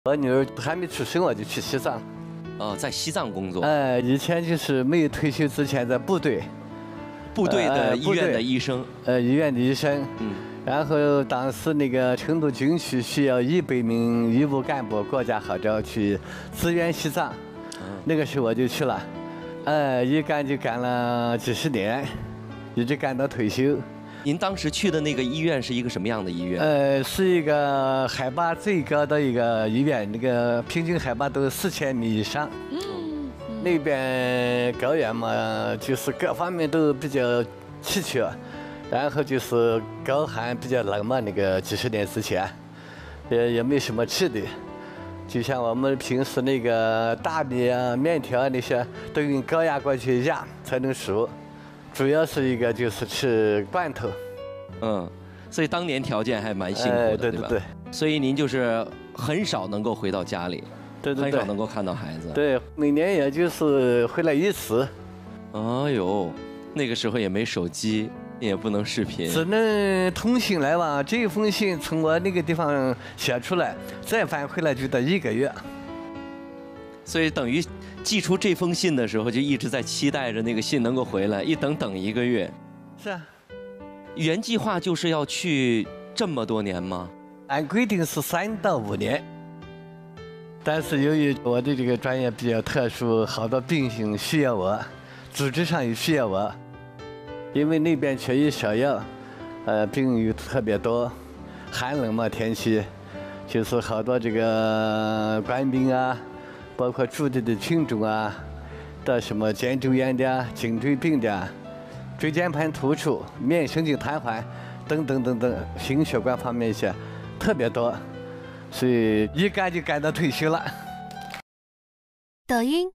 我女儿还没出生我就去西藏。哦，在西藏工作。以前就是没有退休之前在部队的医院的医生。医院的医生。然后当时那个成都军区需要100名医务干部，国家号召去支援西藏。那个时候我就去了。一干就干了几10年，一直干到退休。您当时去的那个医院是一个什么样的医院？是一个海拔最高的一个医院，那个平均海拔都4000米以上。那边高原嘛，就是各方面都比较稀缺，然后就是高寒比较冷嘛，那个几10年之前，也没什么吃的，就像我们平时那个大米啊、面条啊那些，都用高压锅去压才能熟。主要是一个就是吃罐头，所以当年条件还蛮辛苦的，对吧？对。所以您就是很少能够回到家里，很少能够看到孩子。对，每年也就是回来1次。哎呦，那个时候也没手机，也不能视频，只能通信来往。这封信从我那个地方写出来，再返回来就得1个月。所以等于。寄出这封信的时候，就一直在期待着那个信能够回来，等1个月。是啊。原计划就是要去这么多年吗？按规定是3到5年，但是由于我的这个专业比较特殊，好多病情需要我，组织上也需要我，因为那边缺医少药，病又特别多，寒冷嘛天气，就是好多这个官兵啊。包括驻地的群众啊，的什么肩周炎的、颈椎病的、椎间盘突出、免疫神经瘫痪等等等等，心血管方面一些特别多，所以一干就干到退休了。抖音。